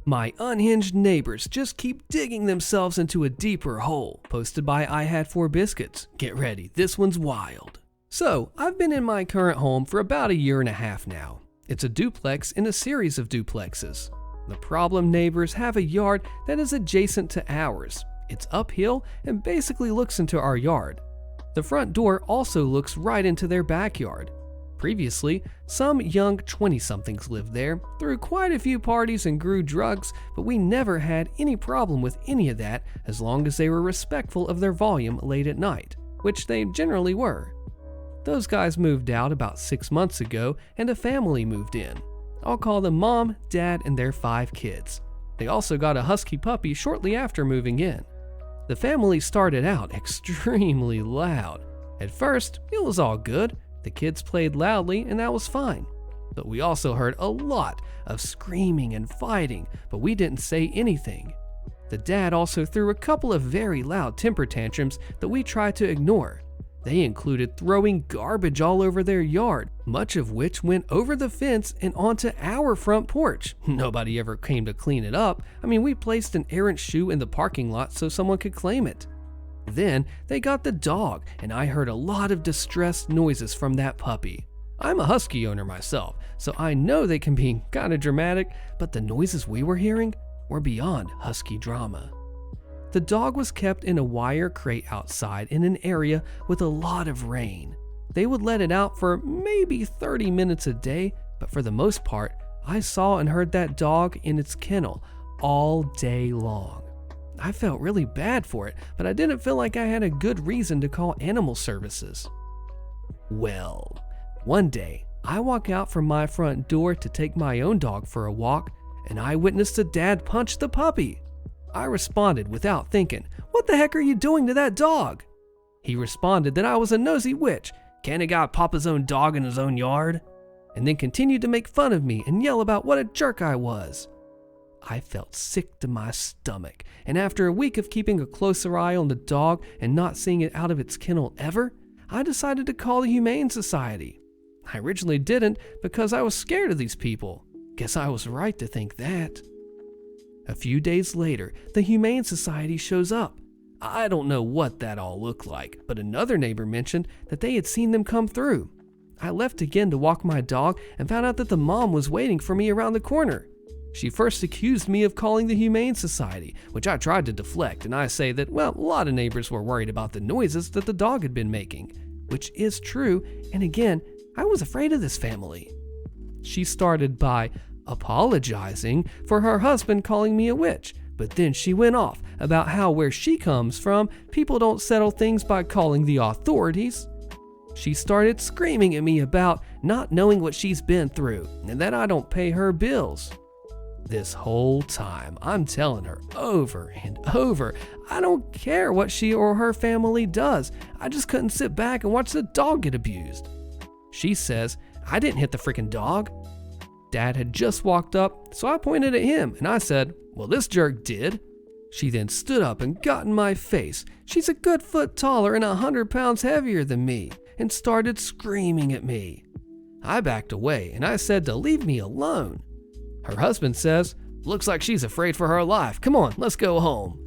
My unhinged neighbors just keep digging themselves into a deeper hole. Posted by I Had 4 Biscuits. Get ready, this one's wild. So, I've been in my current home for about a year and a half now. It's a duplex in a series of duplexes. The problem neighbors have a yard that is adjacent to ours. It's uphill and basically looks into our yard. The front door also looks right into their backyard. Previously, some young 20-somethings lived there, threw quite a few parties and grew drugs, but we never had any problem with any of that as long as they were respectful of their volume late at night, which they generally were. Those guys moved out about 6 months ago and a family moved in. I'll call them Mom, Dad, and their 5 kids. They also got a husky puppy shortly after moving in. The family started out extremely loud. At first, it was all good. The kids played loudly and that was fine. But we also heard a lot of screaming and fighting, but we didn't say anything. The dad also threw a couple of very loud temper tantrums that we tried to ignore. They included throwing garbage all over their yard, much of which went over the fence and onto our front porch. Nobody ever came to clean it up. I mean, we placed an errant shoe in the parking lot so someone could claim it. Then they got the dog, and I heard a lot of distressed noises from that puppy. I'm a husky owner myself, so I know they can be kind of dramatic, but the noises we were hearing were beyond husky drama. The dog was kept in a wire crate outside in an area with a lot of rain. They would let it out for maybe 30 minutes a day, but for the most part, I saw and heard that dog in its kennel all day long. I felt really bad for it, but I didn't feel like I had a good reason to call animal services. Well, one day, I walk out from my front door to take my own dog for a walk, and I witnessed a dad punch the puppy. I responded without thinking, "What the heck are you doing to that dog?" He responded that I was a nosy witch, can't a guy pop his own dog in his own yard? And then continued to make fun of me and yell about what a jerk I was. I felt sick to my stomach, and after a week of keeping a closer eye on the dog and not seeing it out of its kennel ever, I decided to call the Humane Society. I originally didn't because I was scared of these people. Guess I was right to think that. A few days later, the Humane Society shows up. I don't know what that all looked like, but another neighbor mentioned that they had seen them come through. I left again to walk my dog and found out that the mom was waiting for me around the corner. She first accused me of calling the Humane Society, which I tried to deflect, and I say that, well, a lot of neighbors were worried about the noises that the dog had been making, which is true, and again, I was afraid of this family. She started by apologizing for her husband calling me a witch, but then she went off about how where she comes from, people don't settle things by calling the authorities. She started screaming at me about not knowing what she's been through and that I don't pay her bills. This whole time, I'm telling her over and over, I don't care what she or her family does. I just couldn't sit back and watch the dog get abused. She says, I didn't hit the freaking dog. Dad had just walked up, so I pointed at him and I said, well, this jerk did. She then stood up and got in my face. She's a good foot taller and 100 pounds heavier than me and started screaming at me. I backed away and I said to leave me alone. Her husband says, looks like she's afraid for her life. Come on, let's go home.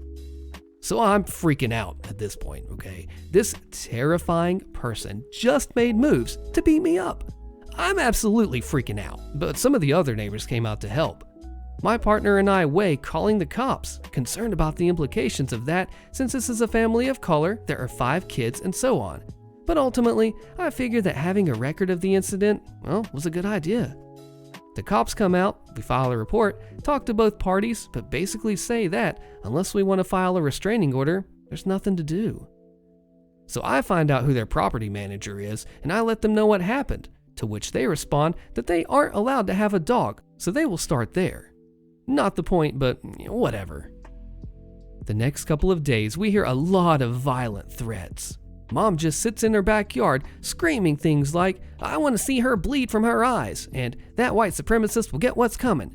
So I'm freaking out at this point, okay? This terrifying person just made moves to beat me up. I'm absolutely freaking out, but some of the other neighbors came out to help. My partner and I weigh calling the cops, concerned about the implications of that since this is a family of color, there are 5 kids, and so on. But ultimately, I figured that having a record of the incident, well, was a good idea. The cops come out, we file a report, talk to both parties, but basically say that unless we want to file a restraining order, there's nothing to do. So I find out who their property manager is, and I let them know what happened, to which they respond that they aren't allowed to have a dog, so they will start there. Not the point, but whatever. The next couple of days, we hear a lot of violent threats. Mom just sits in her backyard screaming things like, I want to see her bleed from her eyes, and that white supremacist will get what's coming.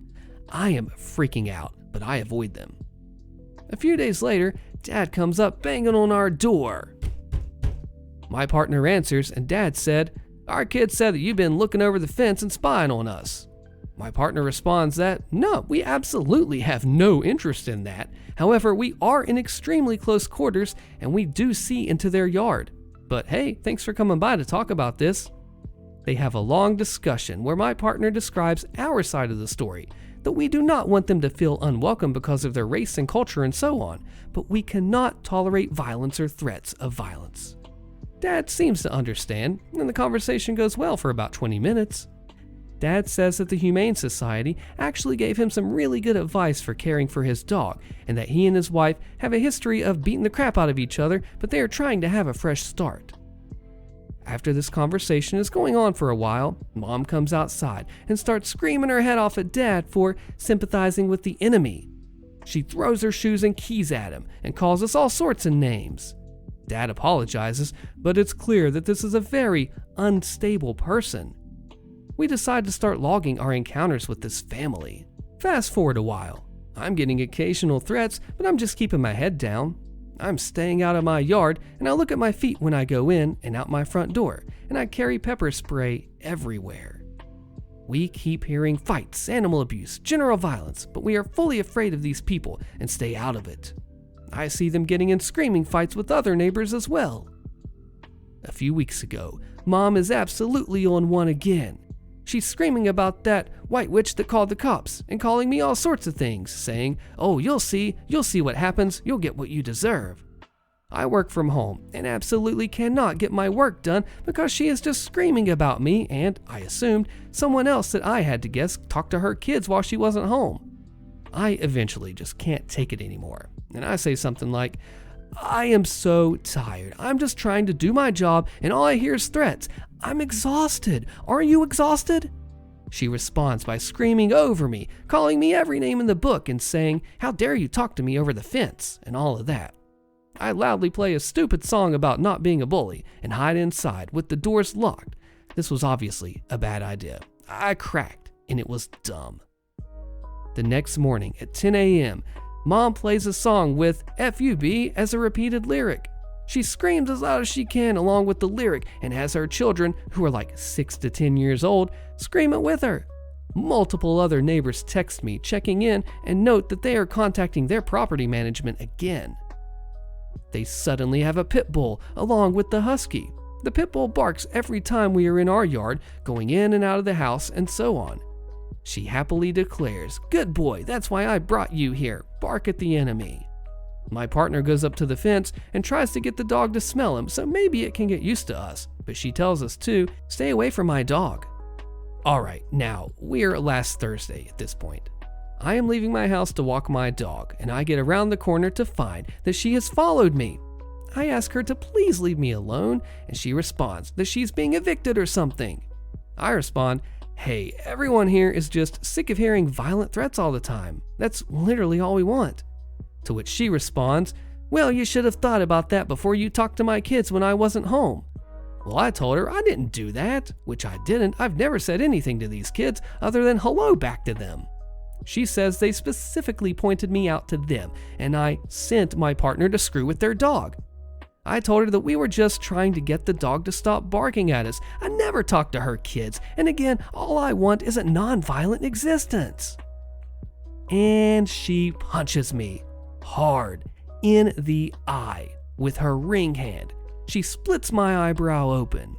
I am freaking out, but I avoid them. A few days later, Dad comes up banging on our door. My partner answers, and Dad said, our kid said that you've been looking over the fence and spying on us. My partner responds that, no, we absolutely have no interest in that. However, we are in extremely close quarters and we do see into their yard. But hey, thanks for coming by to talk about this. They have a long discussion where my partner describes our side of the story, that we do not want them to feel unwelcome because of their race and culture and so on, but we cannot tolerate violence or threats of violence. Dad seems to understand, and the conversation goes well for about 20 minutes. Dad says that the Humane Society actually gave him some really good advice for caring for his dog, and that he and his wife have a history of beating the crap out of each other, but they are trying to have a fresh start. After this conversation is going on for a while, Mom comes outside and starts screaming her head off at Dad for sympathizing with the enemy. She throws her shoes and keys at him and calls us all sorts of names. Dad apologizes, but it's clear that this is a very unstable person. We decide to start logging our encounters with this family. Fast forward a while. I'm getting occasional threats, but I'm just keeping my head down. I'm staying out of my yard, and I look at my feet when I go in and out my front door, and I carry pepper spray everywhere. We keep hearing fights, animal abuse, general violence, but we are fully afraid of these people and stay out of it. I see them getting in screaming fights with other neighbors as well. A few weeks ago, Mom is absolutely on one again. She's screaming about that white witch that called the cops and calling me all sorts of things, saying, "Oh, you'll see what happens, you'll get what you deserve." I work from home and absolutely cannot get my work done because she is just screaming about me, and I assumed someone else that I had to guess talked to her kids while she wasn't home. I eventually just can't take it anymore, and I say something like, "I am so tired. I'm just trying to do my job and all I hear is threats. I'm exhausted. Are you exhausted?" She responds by screaming over me, calling me every name in the book and saying, "How dare you talk to me over the fence," and all of that. I loudly play a stupid song about not being a bully and hide inside with the doors locked. This was obviously a bad idea. I cracked, and it was dumb. The next morning at 10 a.m., Mom plays a song with FUB as a repeated lyric. She screams as loud as she can along with the lyric and has her children, who are like 6 to 10 years old, scream it with her. Multiple other neighbors text me checking in and note that they are contacting their property management again. They suddenly have a pit bull along with the husky. The pit bull barks every time we are in our yard, going in and out of the house and so on. She happily declares, "Good boy, that's why I brought you here. Bark at the enemy." My partner goes up to the fence and tries to get the dog to smell him, so maybe it can get used to us, but she tells us to stay away from my dog. Alright, now, we're last Thursday at this point. I am leaving my house to walk my dog, and I get around the corner to find that she has followed me. I ask her to please leave me alone, and she responds that she's being evicted or something. I respond, "Hey, everyone here is just sick of hearing violent threats all the time. That's literally all we want." To which she responds, "Well, you should have thought about that before you talked to my kids when I wasn't home." Well, I told her I didn't do that, which I didn't. I've never said anything to these kids other than hello back to them. She says they specifically pointed me out to them, and I sent my partner to screw with their dog. I told her that we were just trying to get the dog to stop barking at us. I never talked to her kids, and again, all I want is a non-violent existence. And she punches me hard in the eye with her ring hand. She splits my eyebrow open.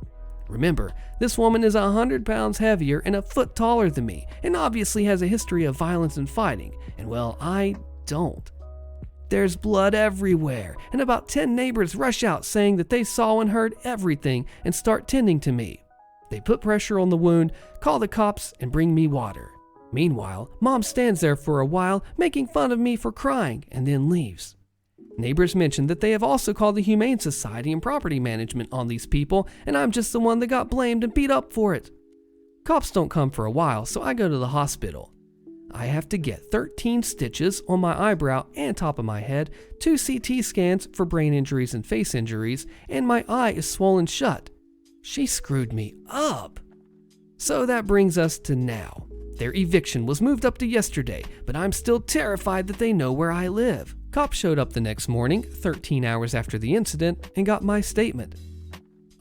Remember, this woman is 100 pounds heavier and a foot taller than me, and obviously has a history of violence and fighting, and well, I don't. There's blood everywhere, and about 10 neighbors rush out saying that they saw and heard everything and start tending to me. They put pressure on the wound, call the cops, and bring me water. Meanwhile, Mom stands there for a while, making fun of me for crying, and then leaves. Neighbors mention that they have also called the Humane Society and property management on these people, and I'm just the one that got blamed and beat up for it. Cops don't come for a while, so I go to the hospital. I have to get 13 stitches on my eyebrow and top of my head, 2 CT scans for brain injuries and face injuries, and my eye is swollen shut. She screwed me up. So that brings us to now. Their eviction was moved up to yesterday, but I'm still terrified that they know where I live. Cops showed up the next morning, 13 hours after the incident, and got my statement.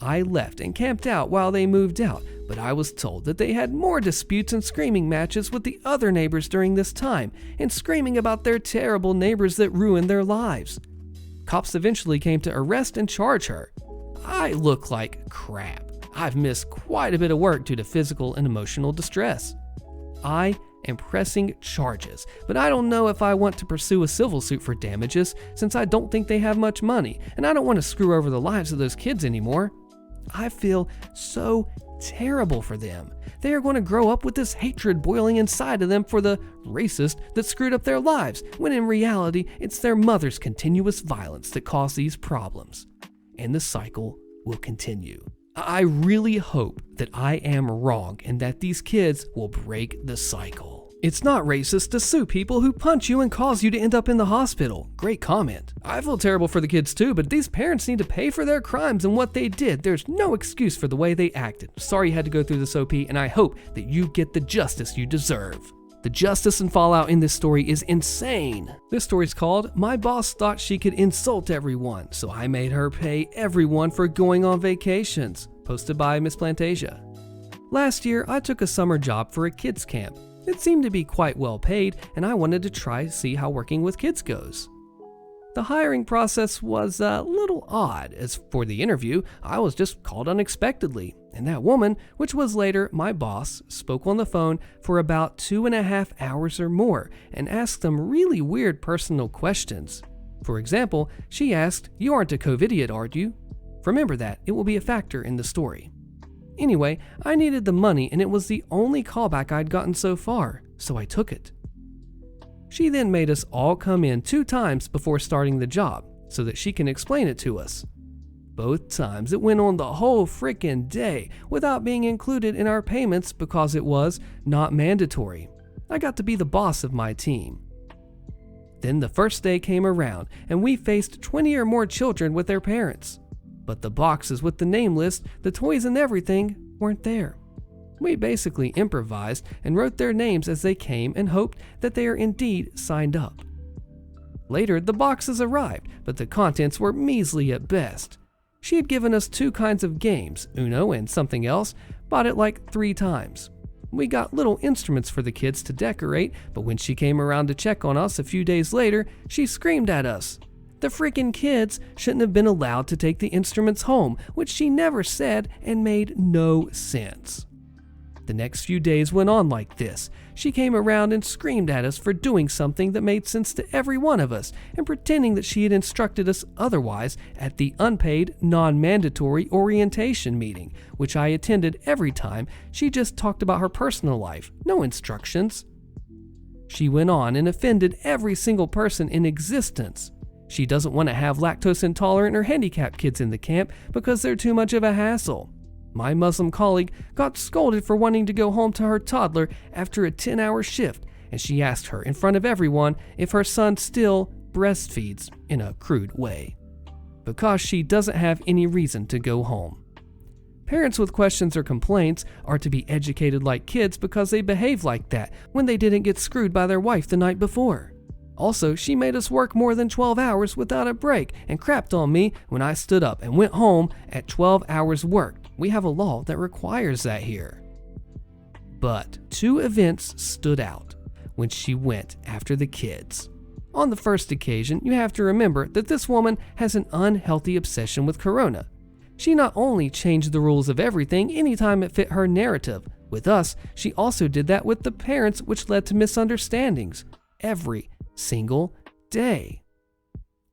I left and camped out while they moved out, But I was told that they had more disputes and screaming matches with the other neighbors during this time, and screaming about their terrible neighbors that ruined their lives. Cops eventually came to arrest and charge her. I look like crap. I've missed quite a bit of work due to physical and emotional distress. I am pressing charges, but I don't know if I want to pursue a civil suit for damages since I don't think they have much money, and I don't want to screw over the lives of those kids anymore. I feel so terrible for them. They are going to grow up with this hatred boiling inside of them for the racist that screwed up their lives, when in reality, it's their mother's continuous violence that caused these problems. And the cycle will continue. I really hope that I am wrong and that these kids will break the cycle. It's not racist to sue people who punch you and cause you to end up in the hospital. Great comment. I feel terrible for the kids too, but these parents need to pay for their crimes and what they did. There's no excuse for the way they acted. Sorry you had to go through this, OP, and I hope that you get the justice you deserve. The justice and fallout in this story is insane. This story's called "My Boss Thought She Could Insult Everyone, so I Made Her Pay Everyone for Going on Vacations," posted by Miss Plantasia. Last year, I took a summer job for a kids camp. It seemed to be quite well paid, and I wanted to see how working with kids goes. The hiring process was a little odd. As for the interview, I was just called unexpectedly, and that woman, which was later my boss, spoke on the phone for about 2.5 hours or more and asked some really weird personal questions. For example, she asked, "You aren't a COVIDiot, are you?" Remember that, it will be a factor in the story. Anyway, I needed the money and it was the only callback I'd gotten so far, so I took it. She then made us all come in 2 times before starting the job so that she can explain it to us. Both times it went on the whole frickin' day without being included in our payments because it was not mandatory. I got to be the boss of my team. Then the first day came around and we faced 20 or more children with their parents. But the boxes with the name list, the toys and everything weren't there. We basically improvised and wrote their names as they came and hoped that they are indeed signed up. Later, the boxes arrived, but the contents were measly at best. She had given us 2 kinds of games, Uno and something else, bought it like 3 times. We got little instruments for the kids to decorate, but when she came around to check on us a few days later, she screamed at us. The freaking kids shouldn't have been allowed to take the instruments home, which she never said and made no sense. The next few days went on like this. She came around and screamed at us for doing something that made sense to every one of us and pretending that she had instructed us otherwise at the unpaid, non-mandatory orientation meeting, which I attended every time. She just talked about her personal life, no instructions. She went on and offended every single person in existence. She doesn't want to have lactose intolerant or handicapped kids in the camp because they're too much of a hassle. My Muslim colleague got scolded for wanting to go home to her toddler after a 10-hour shift, and she asked her in front of everyone if her son still breastfeeds in a crude way, because she doesn't have any reason to go home. Parents with questions or complaints are to be educated like kids because they behave like that when they didn't get screwed by their wife the night before. Also, she made us work more than 12 hours without a break and crapped on me when I stood up and went home at 12 hours worked. We have a law that requires that here. But 2 events stood out when she went after the kids. On the first occasion, you have to remember that this woman has an unhealthy obsession with Corona. She not only changed the rules of everything anytime it fit her narrative. With us, she also did that with the parents, which led to misunderstandings every single day.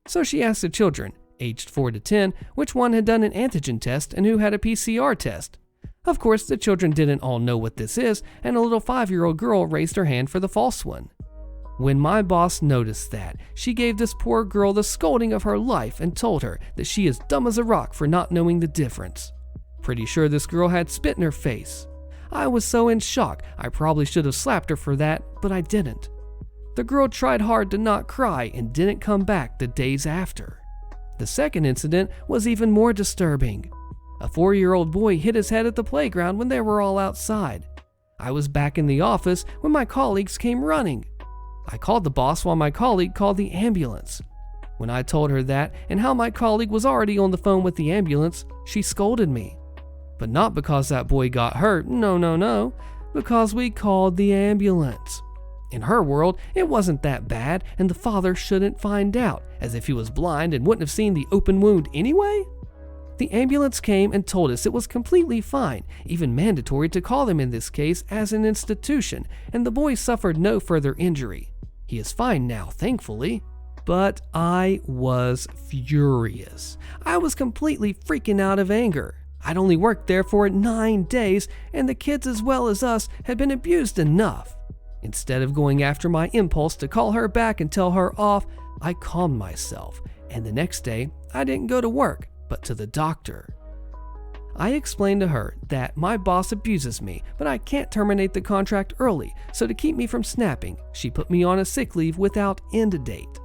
So she asked the children, aged 4 to 10, which one had done an antigen test and who had a PCR test. Of course, the children didn't all know what this is, and a little 5-year-old girl raised her hand for the false one. When my boss noticed that, she gave this poor girl the scolding of her life and told her that she is dumb as a rock for not knowing the difference. Pretty sure this girl had spit in her face. I was so in shock, I probably should have slapped her for that, but I didn't. The girl tried hard to not cry and didn't come back the days after. The second incident was even more disturbing. A 4-year-old boy hit his head at the playground when they were all outside. I was back in the office when my colleagues came running. I called the boss while my colleague called the ambulance. When I told her that and how my colleague was already on the phone with the ambulance, she scolded me. But not because that boy got hurt, no, because we called the ambulance. In her world, it wasn't that bad, and the father shouldn't find out, as if he was blind and wouldn't have seen the open wound anyway. The ambulance came and told us it was completely fine, even mandatory to call them in this case as an institution, and the boy suffered no further injury. He is fine now, thankfully. But I was furious. I was completely freaking out of anger. I'd only worked there for 9 days, and the kids as well as us had been abused enough. Instead of going after my impulse to call her back and tell her off, I calmed myself, and the next day I didn't go to work, but to the doctor. I explained to her that my boss abuses me, but I can't terminate the contract early, so to keep me from snapping, she put me on a sick leave without end date.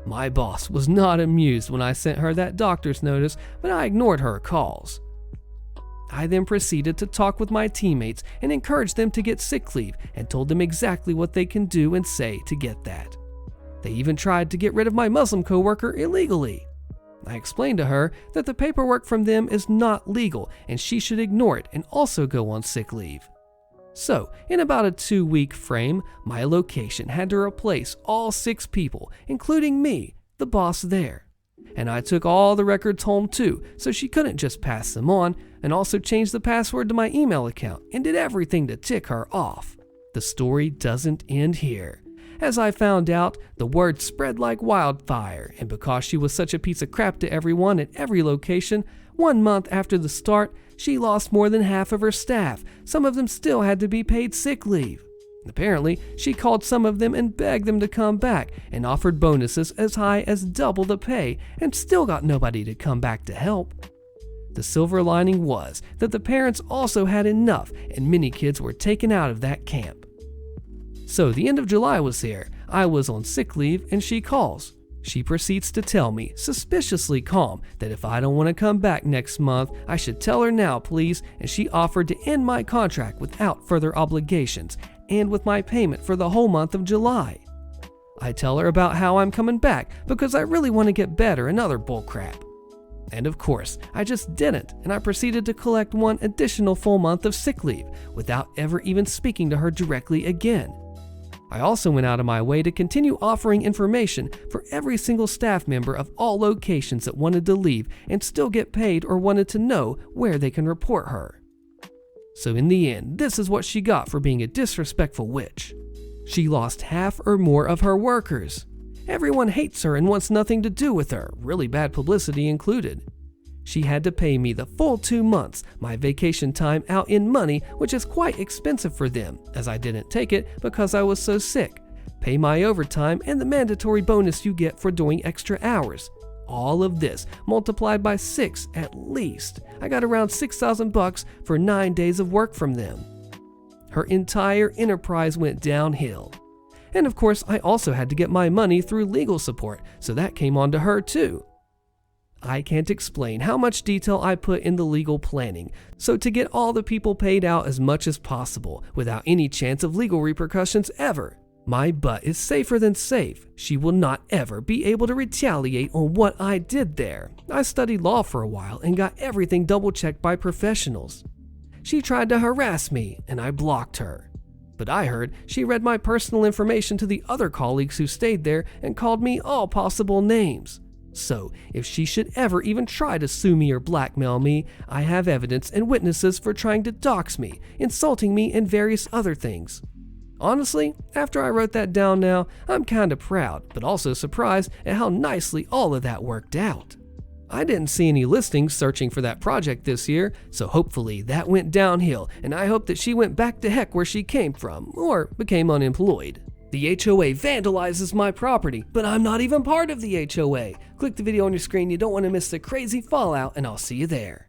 My boss was not amused when I sent her that doctor's notice, but I ignored her calls. I then proceeded to talk with my teammates and encouraged them to get sick leave and told them exactly what they can do and say to get that. They even tried to get rid of my Muslim coworker illegally. I explained to her that the paperwork from them is not legal and she should ignore it and also go on sick leave. So, in about a 2-week frame, my location had to replace all 6 people, including me, the boss there. And I took all the records home too, so she couldn't just pass them on, and also changed the password to my email account and did everything to tick her off. The story doesn't end here. As I found out, the word spread like wildfire, and because she was such a piece of crap to everyone at every location, 1 month after the start, she lost more than half of her staff. Some of them still had to be paid sick leave. Apparently, she called some of them and begged them to come back and offered bonuses as high as double the pay and still got nobody to come back to help. The silver lining was that the parents also had enough and many kids were taken out of that camp. So the end of July was here. I was on sick leave and she calls. She proceeds to tell me, suspiciously calm, that if I don't want to come back next month, I should tell her now, please, and she offered to end my contract without further obligations and with my payment for the whole month of July. I tell her about how I'm coming back because I really want to get better and other bullcrap. And of course, I just didn't, and I proceeded to collect 1 additional full month of sick leave without ever even speaking to her directly again. I also went out of my way to continue offering information for every single staff member of all locations that wanted to leave and still get paid or wanted to know where they can report her. So in the end, this is what she got for being a disrespectful witch. She lost half or more of her workers. Everyone hates her and wants nothing to do with her, really bad publicity included. She had to pay me the full 2 months, my vacation time out in money, which is quite expensive for them, as I didn't take it because I was so sick, pay my overtime and the mandatory bonus you get for doing extra hours. All of this multiplied by 6 at least. I got around $6,000 for 9 days of work from them. Her entire enterprise went downhill. And of course, I also had to get my money through legal support, so that came on to her too. I can't explain how much detail I put in the legal planning, so to get all the people paid out as much as possible without any chance of legal repercussions ever. My butt is safer than safe. She will not ever be able to retaliate on what I did there. I studied law for a while and got everything double-checked by professionals. She tried to harass me, and I blocked her. But I heard she read my personal information to the other colleagues who stayed there and called me all possible names. So, if she should ever even try to sue me or blackmail me, I have evidence and witnesses for trying to dox me, insulting me, and various other things. Honestly, after I wrote that down now, I'm kinda proud, but also surprised at how nicely all of that worked out. I didn't see any listings searching for that project this year, so hopefully that went downhill, and I hope that she went back to heck where she came from, or became unemployed. The HOA vandalizes my property, but I'm not even part of the HOA. Click the video on your screen, you don't want to miss the crazy fallout, and I'll see you there.